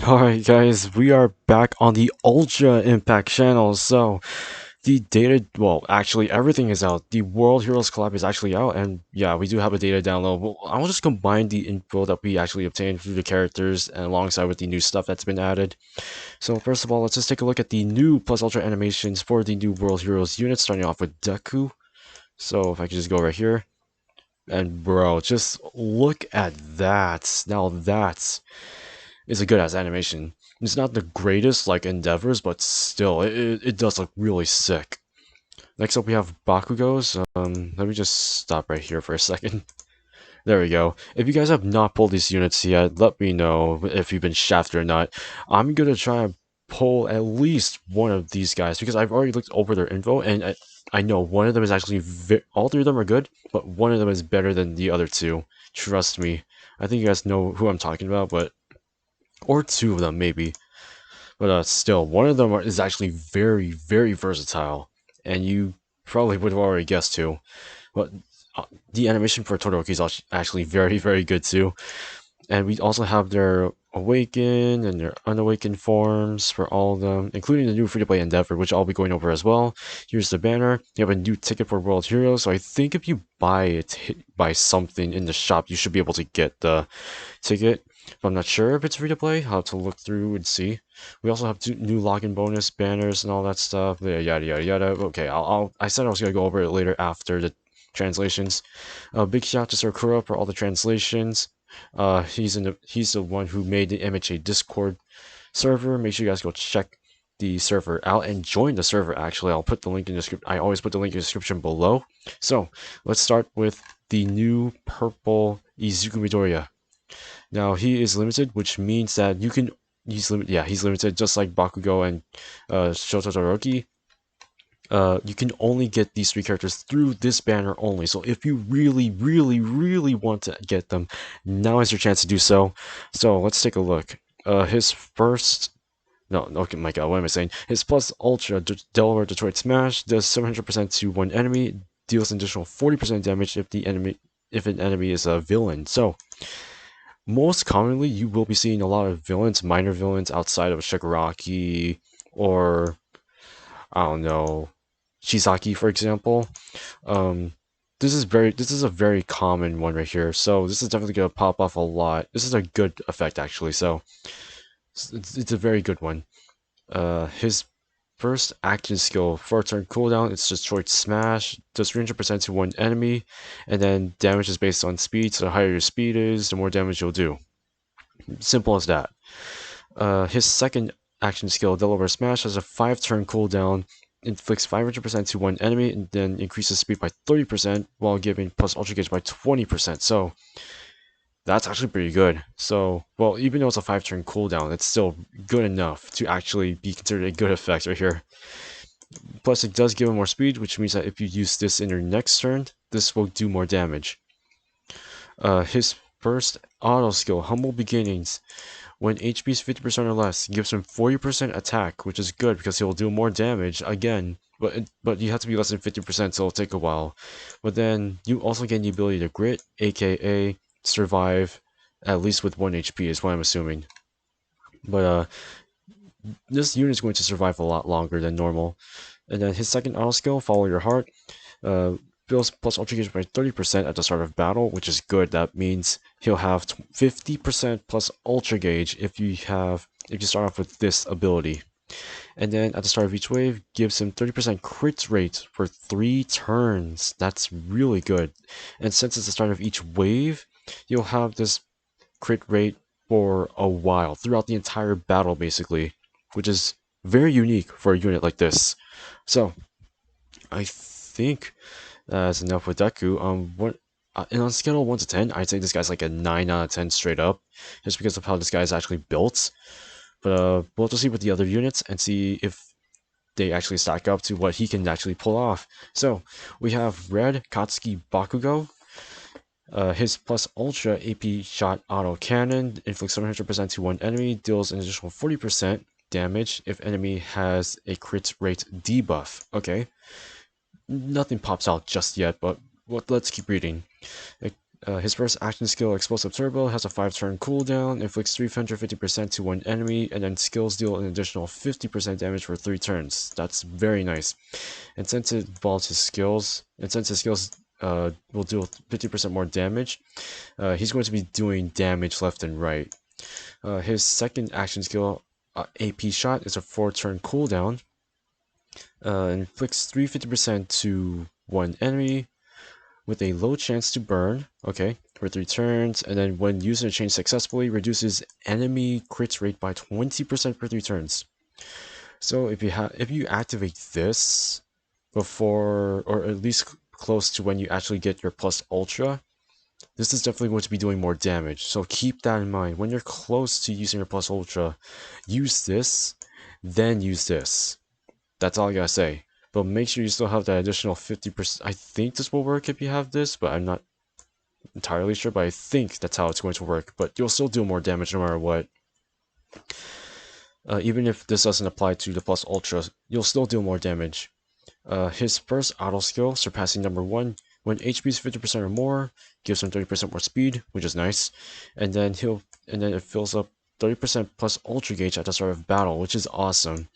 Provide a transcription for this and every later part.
Alright guys, we are back on the Ultra Impact channel. So the data, well actually everything is out. The World Heroes collab is actually out, and yeah, we do have a data download. Well, I'll just combine the info that we actually obtained through the characters and alongside with the new stuff that's been added. So first of all, let's just take a look at the new plus ultra animations for the new World Heroes unit, starting off with DEKU. So if I could just go right here. And bro, just look at that. Now that's is a good ass animation. It's not the greatest like Endeavors, but still, it does look really sick. Next up, we have Bakugos. Let me just stop right here for a second. There we go. If you guys have not pulled these units yet, let me know if you've been shafted or not. I'm gonna try and pull at least one of these guys because I've already looked over their info, and I know one of them is actually all three of them are good, but one of them is better than the other two. Trust me. I think you guys know who I'm talking about, but or two of them maybe. But still, one of them is actually very, very versatile, and you probably would have already guessed too. But the animation for Todoroki is actually very, very good too. And we also have their awakened and their unawakened forms for all of them, including the new free-to-play Endeavor, which I'll be going over as well. Here's the banner. You have a new ticket for World Heroes, so I think if you buy something in the shop, you should be able to get the ticket. But I'm not sure if it's free-to-play. I'll have to look through and see. We also have two new login bonus banners and all that stuff. Yada yada yada. Okay, I said I was gonna go over it later after the translations. Big shout out to Sakura for all the translations. He's the one who made the MHA Discord server. Make sure you guys go check the server out and join the server. Actually, I'll put the link in the description. I always put the link in the description below. So let's start with the new purple Izuku Midoriya. Now he is limited, which means that you can. He's limited. Yeah, he's limited, just like Bakugo and SHOUTOUT Todoroki. You can only get these three characters through this banner only. So if you really, really, really want to get them, now is your chance to do so. So let's take a look. His first. No, okay, my god, what am I saying? His plus ultra Delaware Detroit Smash does 700% to one enemy, deals an additional 40% damage if an enemy is a villain. So most commonly, you will be seeing a lot of villains, minor villains outside of Shigaraki or I don't know, Shisaki, for example. Um, this is a very common one right here. So this is definitely gonna pop off a lot. This is a good effect actually. So it's a very good one. His first action skill, 4-turn cooldown, it's Destroyed Smash, does 300% to one enemy, and then damage is based on speed, so the higher your speed is, the more damage you'll do. Simple as that. His second action skill, Delaware Smash, has a 5-turn cooldown, inflicts 500% to one enemy, and then increases speed by 30% while giving plus Ultra Gauge by 20%. So that's actually pretty good. So, well, even though it's a 5-turn cooldown, it's still good enough to actually be considered a good effect right here. Plus, it does give him more speed, which means that if you use this in your next turn, this will do more damage. His first auto skill, Humble Beginnings, when HP is 50% or less, gives him 40% attack, which is good because he'll do more damage again. But you have to be less than 50%, so it'll take a while. But then you also gain the ability to grit, aka survive at least with 1 HP is what I'm assuming. But this unit is going to survive a lot longer than normal. And then his second auto skill, Follow Your Heart, builds plus Ultra Gauge by 30% at the start of battle, which is good. That means he'll have 50% plus Ultra Gauge if you start off with this ability. And then at the start of each wave, gives him 30% crit rate for 3 turns. That's really good. And since it's the start of each wave, you'll have this crit rate for a while, throughout the entire battle basically, which is very unique for a unit like this. So, I think that's enough with Deku. And on a scale of 1 to 10, I'd say this guy's like a 9 out of 10 straight up, just because of how this guy is actually built. But we'll have to see with the other units and see if they actually stack up to what he can actually pull off. So, we have Red Katsuki Bakugo. His plus ultra AP shot auto cannon inflicts 700% to one enemy, deals an additional 40% damage if enemy has a crit rate debuff. Okay, nothing pops out just yet, but let's keep reading. His first action skill, Explosive Turbo, has a 5-turn cooldown, inflicts 350% to one enemy, and then skills deal an additional 50% damage for 3 turns. That's very nice. And since it involves his skills, and since his skills will deal 50% more damage, he's going to be doing damage left and right. His second action skill, AP Shot, is a 4-turn cooldown, inflicts 350% to one enemy, with a low chance to burn, okay, for 3 turns, and then when using a change successfully, reduces enemy crit rate by 20% for 3 turns. So if you activate this before, or at least close to when you actually get your plus ultra, this is definitely going to be doing more damage. So keep that in mind. When you're close to using your plus ultra, use this, then use this. That's all I gotta say. But make sure you still have that additional 50%. I think this will work if you have this, but I'm not entirely sure. But I think that's how it's going to work. But you'll still do more damage no matter what. Even if this doesn't apply to the plus ultra, you'll still do more damage. His first auto skill, surpassing number 1, when HP is 50% or more, gives him 30% more speed, which is nice. And then it fills up 30% plus ultra gauge at the start of battle, which is awesome.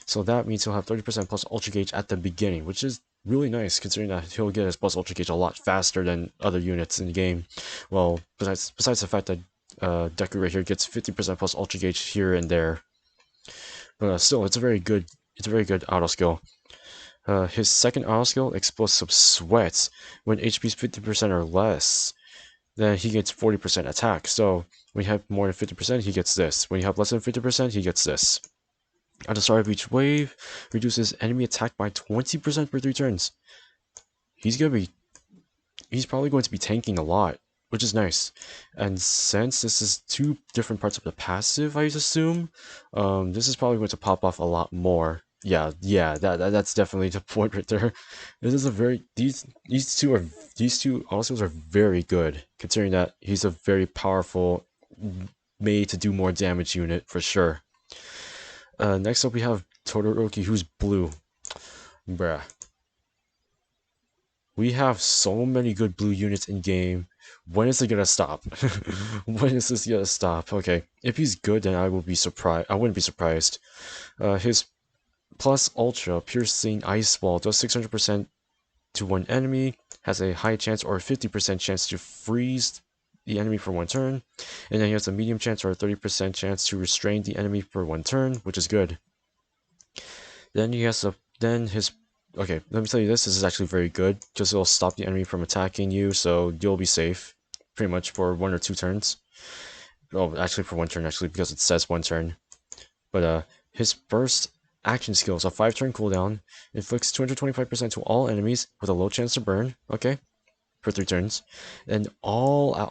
So that means he'll have 30% plus ultra gauge at the beginning, which is really nice considering that he'll get his plus ultra gauge a lot faster than other units in the game. Well, besides the fact that Deku right here gets 50% plus ultra gauge here and there, but still, it's a very good auto skill. His second auto skill, Explosive Sweat, when HP is 50% or less, then he gets 40% attack. So when you have more than 50%, he gets this. When you have less than 50%, he gets this. At the start of each wave, reduces enemy attack by 20% for 3 turns. He's probably going to be tanking a lot, which is nice. And since this is 2 different parts of the passive, I assume, this is probably going to pop off a lot more. Yeah, that's definitely the point right there. This is a very these two autos are very good, considering that he's a very powerful, made to do more damage unit for sure. Next up we have Todoroki, who's blue. Bruh. We have so many good blue units in game. When is it gonna stop? When is this gonna stop? Okay, if he's good, then I will be surprised. I wouldn't be surprised. His plus ultra piercing ice ball does 600% to one enemy, has a high chance or 50% chance to freeze the enemy for 1 turn, and then he has a medium chance or a 30% chance to restrain the enemy for 1 turn, which is good. Then he has okay, let me tell you this is actually very good, because it'll stop the enemy from attacking you, so you'll be safe, pretty much for 1 or 2 turns. Oh, actually for 1 turn, actually, because it says 1 turn. But his first action skill is a 5-turn cooldown, inflicts 225% to all enemies with a low chance to burn, okay, for 3 turns, and all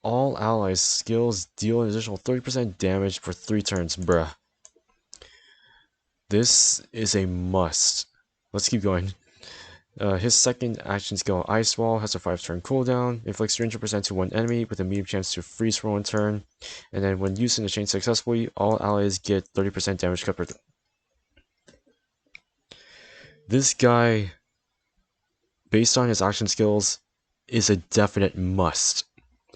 allies' skills deal an additional 30% damage for 3 turns, bruh. This is a must. Let's keep going. His second action skill, Ice Wall, has a 5-turn cooldown, inflicts 300% to one enemy with a medium chance to freeze for 1 turn, and then when using the chain successfully, all allies get 30% damage cut per turn. This guy, based on his action skills, is a definite must.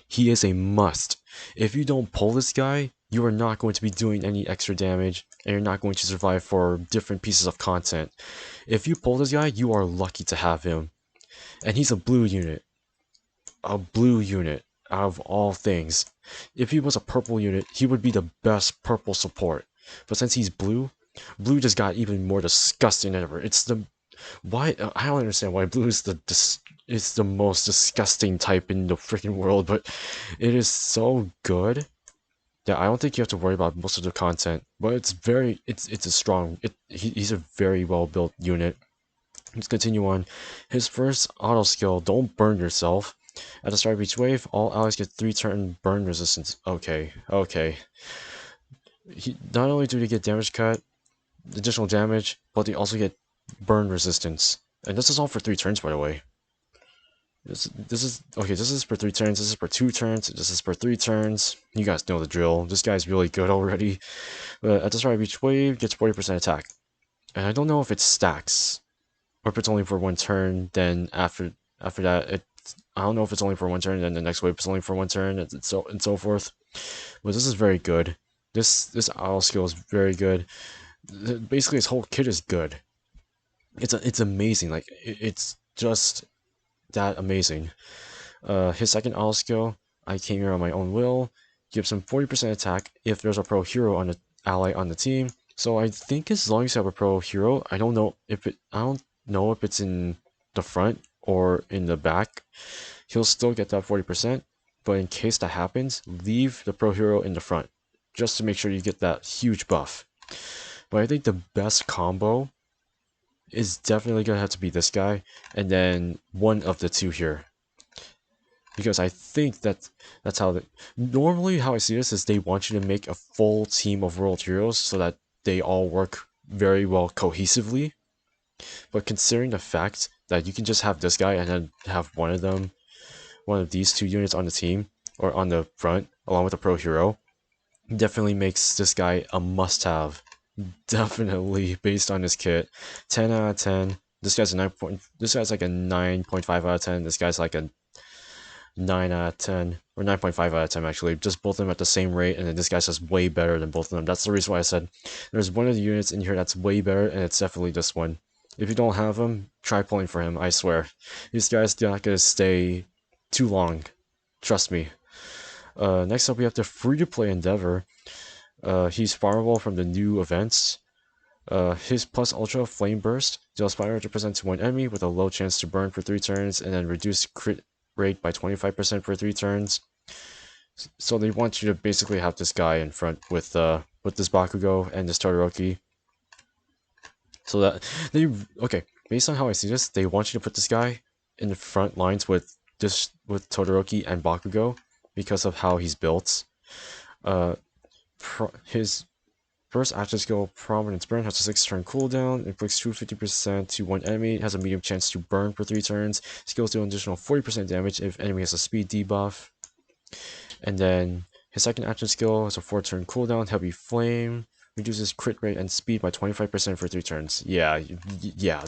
He is a must. If you don't pull this guy, you are not going to be doing any extra damage, and you're not going to survive for different pieces of content. If you pull this guy, you are lucky to have him. And he's a blue unit. A blue unit, out of all things. If he was a purple unit, he would be the best purple support. But since he's blue, blue just got even more disgusting than ever. It's the... Why? I don't understand why blue is the most disgusting type in the freaking world, but it is so good. Yeah, I don't think you have to worry about most of the content, but it's a strong, he's a very well built unit. Let's continue on. His first auto skill, Don't Burn Yourself. At the start of each wave, all allies get 3-turn burn resistance. Okay. Not only do they get damage cut, additional damage, but they also get burn resistance. And this is all for 3 turns, by the way. This is for 3 turns, this is for 2 turns, this is for 3 turns. You guys know the drill. This guy's really good already. But at the start of each wave, gets 40% attack. And I don't know if it stacks, or if it's only for 1 turn, then after that, I don't know if it's only for one turn, and then the next wave is only for one turn, and so forth. But this is very good. This owl skill is very good. Basically, his whole kit is good. It's amazing. Like it's just that amazing. His second owl skill, I came here on my own will, gives him 40% attack if there's a pro hero on the ally on the team. So I think as long as you have a pro hero, I don't know if it's in the front or in the back, he'll still get that 40%. But in case that happens, leave the pro hero in the front, just to make sure you get that huge buff. But I think the best combo is definitely gonna have to be this guy, and then one of the two here. Because I think that's how normally how I see this is they want you to make a full team of world heroes so that they all work very well cohesively. But considering the fact that you can just have this guy and then have one of these two units on the team or on the front along with a pro hero, definitely makes this guy a must-have. Definitely based on his kit. 10 out of 10. This guy's like a 9.5 out of 10. This guy's like a 9 out of 10, or 9.5 out of 10 actually, just both of them at the same rate, and then this guy's just way better than both of them. That's the reason why I said there's one of the units in here that's way better, and it's definitely this one. If you don't have him, try pulling for him, I swear. These guys are not going to stay too long, trust me. Next up we have the free-to-play Endeavor. He's farmable from the new events. His plus ultra flame burst deals 500% to one enemy with a low chance to burn for 3 turns, and then reduce crit rate by 25% for 3 turns. So they want you to basically have this guy in front with this Bakugo and this Todoroki. So that based on how I see this, they want you to put this guy in the front lines with Todoroki and Bakugo because of how he's built. His first action skill, Prominence Burn, has a 6-turn cooldown, inflicts 250% to one enemy, has a medium chance to burn for 3 turns, skills do an additional 40% damage if enemy has a speed debuff. And then his second action skill has a 4-turn cooldown, Heavy Flame, reduces crit rate and speed by 25% for 3 turns. Yeah,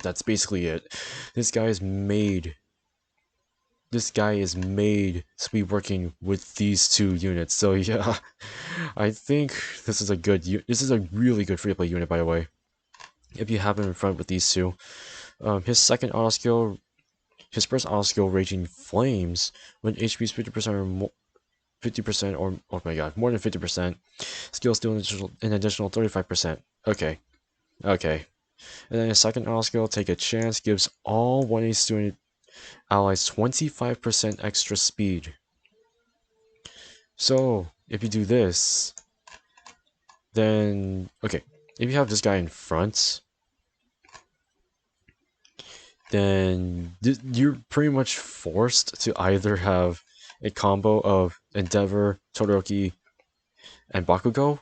that's basically it. This guy is made to be working with these two units. So yeah, I think this is a really good free-to-play unit, by the way. If you have him in front with these two, his second auto skill, his first auto skill, Raging Flames, when HP is 50% or more. 50% or oh my god, more than 50%. Skills do an additional 35%. Okay. And then his second auto skill, Take a Chance, gives all 1A student allies 25% extra speed. So if you do this, then if you have this guy in front, then you're pretty much forced to either have a combo of Endeavor, Todoroki, and Bakugo,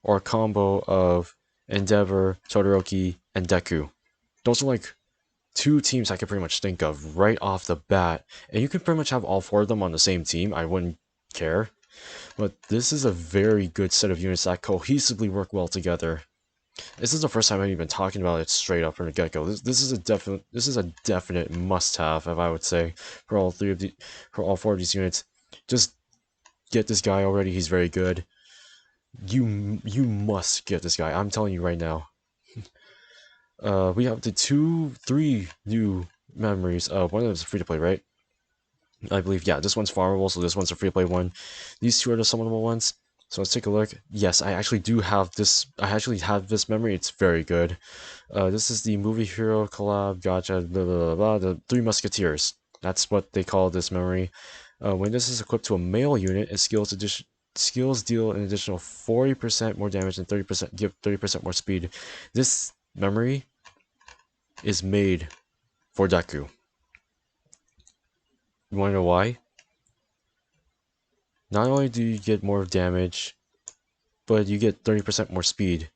or a combo of Endeavor, Todoroki, and Deku. Those are like 2 teams I can pretty much think of right off the bat, and you can pretty much have all 4 of them on the same team, I wouldn't care. But this is a very good set of units that cohesively work well together. This is the first time I've even talking about it straight up from the get-go. This is a definite must-have, if I would say, for all 4 of these units. Just get this guy already. He's very good. You must get this guy. I'm telling you right now. We have the 3 new memories. One of them is free to play, right? I believe, yeah, this one's farmable, so this one's a free to play one. These 2 are the summonable ones. So let's take a look. Yes, I actually do have this. I actually have this memory. It's very good. This is the movie hero collab gacha, blah, blah, blah, blah, the 3 Musketeers. That's what they call this memory. When this is equipped to a male unit, its skills deal an additional 40% more damage and 30% more speed. This memory is made for Deku. You wanna know why? Not only do you get more damage, but you get 30% more speed.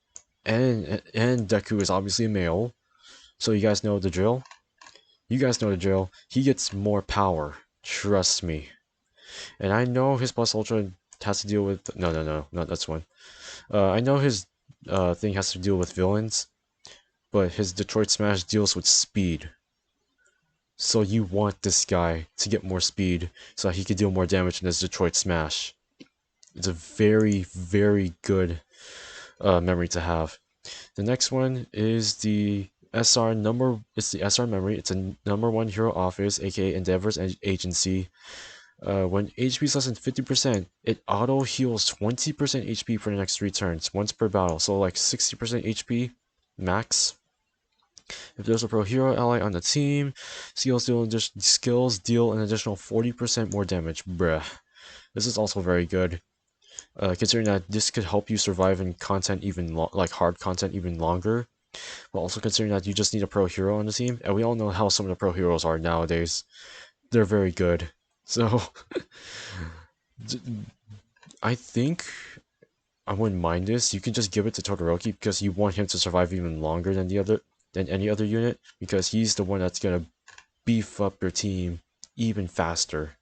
And Deku is obviously a male, so you guys know the drill. He gets more power. Trust me. And I know his plus ultra has to deal with no, not this one. I know his thing has to deal with villains, but his Detroit Smash deals with speed. So you want this guy to get more speed so that he can deal more damage in his Detroit Smash. It's a very, very good memory to have. The next one is the SR number. It's the SR memory. It's a number one hero office, aka Endeavor's Agency. When HP is less than 50%, it auto heals 20% HP for the next 3 turns, once per battle. So like 60% HP max. If there's a pro hero ally on the team, skills deal an additional 40% more damage. Bruh. This is also very good. Considering that this could help you survive in content like hard content even longer. But also considering that you just need a pro hero on the team, and we all know how some of the pro heroes are nowadays. They're very good. So I think I wouldn't mind this. You can just give it to Todoroki because you want him to survive even longer than any other unit, because he's the one that's gonna beef up your team even faster.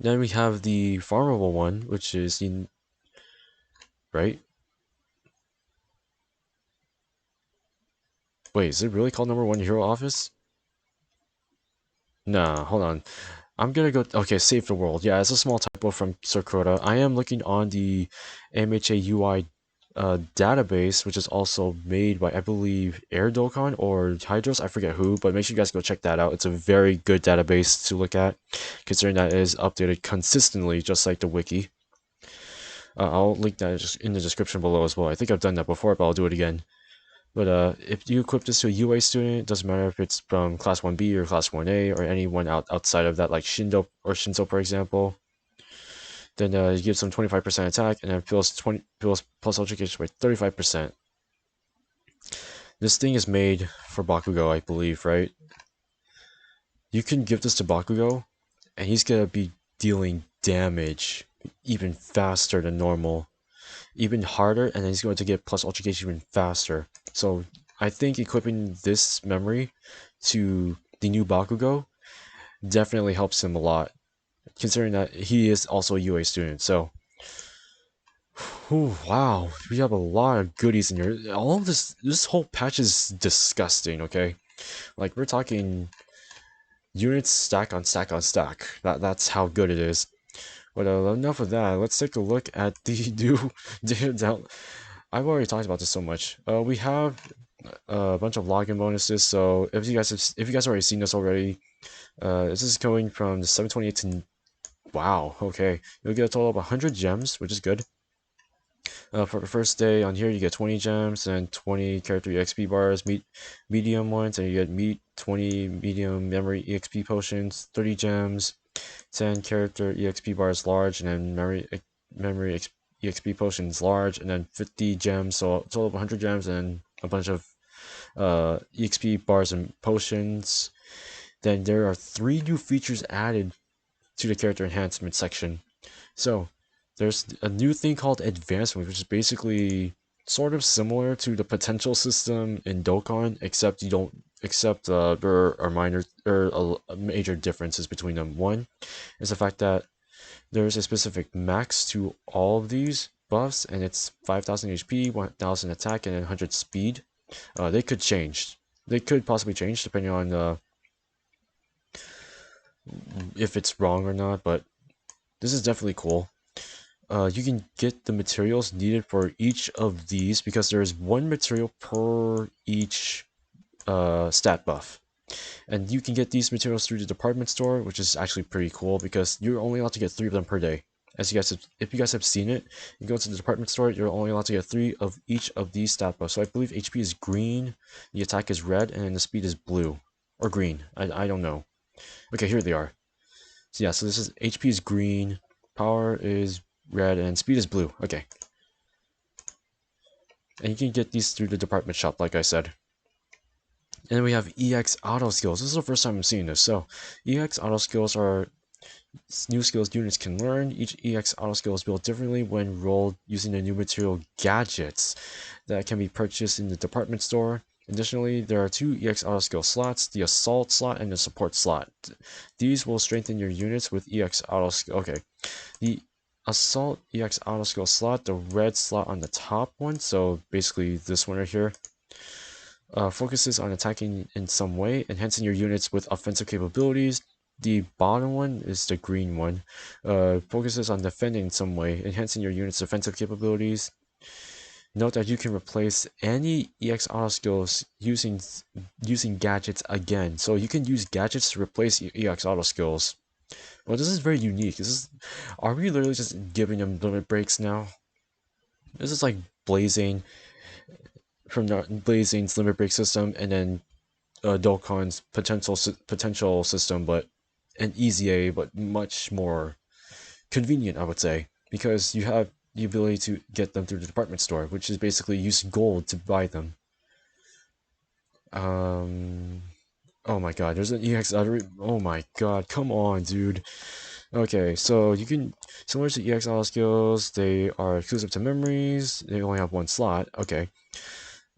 Then we have the farmable one, which is right. Wait, is it really called number one hero office? Nah, hold on. I'm gonna go. Okay, save the world. Yeah, it's a small typo from Sir Crota. I am looking on the MHA UI database, which is also made by, I believe, Air Dokkan or Hydros. I forget who, but make sure you guys go check that out. It's a very good database to look at, considering that it is updated consistently, just like the wiki. I'll link that just in the description below as well. I think I've done that before, but I'll do it again. But if you equip this to a UA student, it doesn't matter if it's from Class 1B or Class 1A or anyone outside of that, like Shinzo, for example, then you give them 25% attack and then plus altercation by 35%. This thing is made for Bakugo, I believe, right? You can give this to Bakugo, and he's gonna be dealing damage even faster than normal, even harder, and then he's going to get plus altercation even faster. So I think equipping this memory to the new Bakugo definitely helps him a lot, considering that he is also a UA student. So, wow, we have a lot of goodies in here. All of this whole patch is disgusting. Okay, like we're talking units stack on stack on stack. That's how good it is. But enough of that. Let's take a look at the new data down. I've already talked about this so much. We have a bunch of login bonuses. So if you guys already seen this already, this is going from the 728 to, wow. Okay, you'll get a total of 100 gems, which is good. For the first day on here, you get 20 gems and 20 character EXP bars, medium ones, and you get 20 medium memory EXP potions, 30 gems, 10 character EXP bars large, and then memory EXP potions large, and then 50 gems, so a total of 100 gems and a bunch of EXP bars and potions. Then there are 3 new features added to the character enhancement section. So there's a new thing called advancement, which is basically sort of similar to the potential system in Dokkan, except there are major differences between them. One is the fact that there's a specific max to all of these buffs, and it's 5,000 HP, 1,000 attack, and 100 speed. They could change. They could possibly change depending on if it's wrong or not, but this is definitely cool. You can get the materials needed for each of these because there is 1 material per each stat buff. And you can get these materials through the department store, which is actually pretty cool because you're only allowed to get 3 of them per day. If you guys have seen it, you go to the department store, you're only allowed to get 3 of each of these stat buffs. So I believe HP is green, the attack is red, and the speed is blue. Or green. I don't know. Okay, here they are. So yeah, so this is HP is green, power is red, and speed is blue. Okay. And you can get these through the department shop, like I said. And then we have EX auto skills. This is the first time I'm seeing this. So EX auto skills are new skills units can learn. Each EX auto skill is built differently when rolled using the new material gadgets that can be purchased in the department store. Additionally, there are 2 EX auto skill slots, the assault slot and the support slot. These will strengthen your units with EX auto skill. Okay, the assault EX auto skill slot, the red slot on the top one, so basically this one right here. Focuses on attacking in some way, enhancing your units with offensive capabilities. The bottom one is the green one. Focuses on defending in some way, enhancing your unit's defensive capabilities. Note that you can replace any EX auto skills using gadgets again. So you can use gadgets to replace EX auto skills. Well, this is very unique. Are we literally just giving them limit breaks now? This is like Blazing from the Blazing's limit break system, and then Dokkan's potential system, but an easy A, but much more convenient, I would say, because you have the ability to get them through the department store, which is basically use gold to buy them. Um, oh my god, there's an EX other. Oh my god, come on, dude. Okay, so you can, similar to EX auto skills, they are exclusive to memories. They only have one slot. Okay.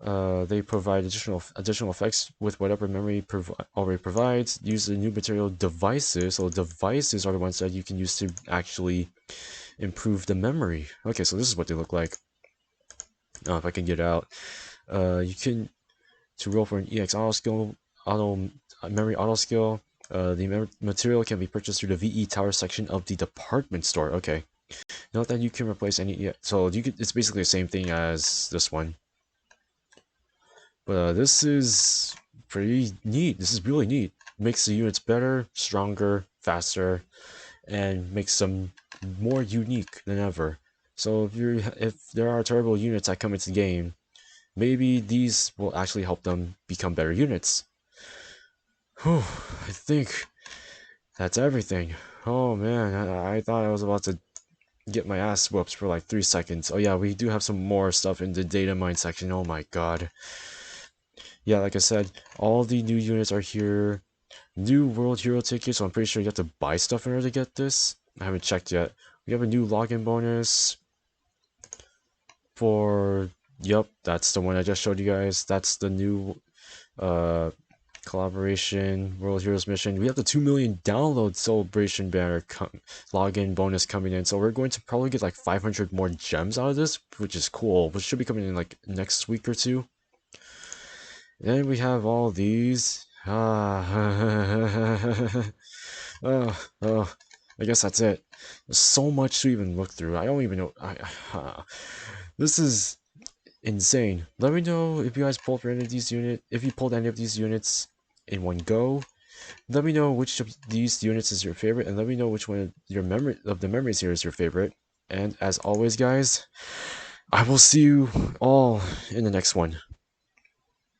They provide additional effects with whatever memory already provides. Use the new material devices. So devices are the ones that you can use to actually improve the memory. Okay, so this is what they look like. If I can get out, you can to roll for an EX auto skill, memory auto skill. The material can be purchased through the VE Tower section of the department store. Okay, note that you can replace any. So you could. It's basically the same thing as this one. But this is pretty neat. This is really neat. Makes the units better, stronger, faster, and makes them more unique than ever. So if there are terrible units that come into the game, maybe these will actually help them become better units. Whew, I think that's everything. Oh man, I thought I was about to get my ass whooped for like 3 seconds. Oh yeah, we do have some more stuff in the data mine section. Oh my god. Yeah, like I said, all the new units are here. New World Hero tickets, so I'm pretty sure you have to buy stuff in order to get this. I haven't checked yet. We have a new login bonus for... Yep, that's the one I just showed you guys. That's the new collaboration World Heroes mission. We have the 2 million download celebration banner login bonus coming in, so we're going to probably get like 500 more gems out of this, which is cool, which should be coming in like next week or two. Then we have all these. Oh, I guess that's it. There's so much to even look through. I don't even know. This is insane. Let me know if you guys pulled for any of these units. If you pulled any of these units in one go, let me know which of these units is your favorite, and let me know which one of the memories here is your favorite. And as always, guys, I will see you all in the next one.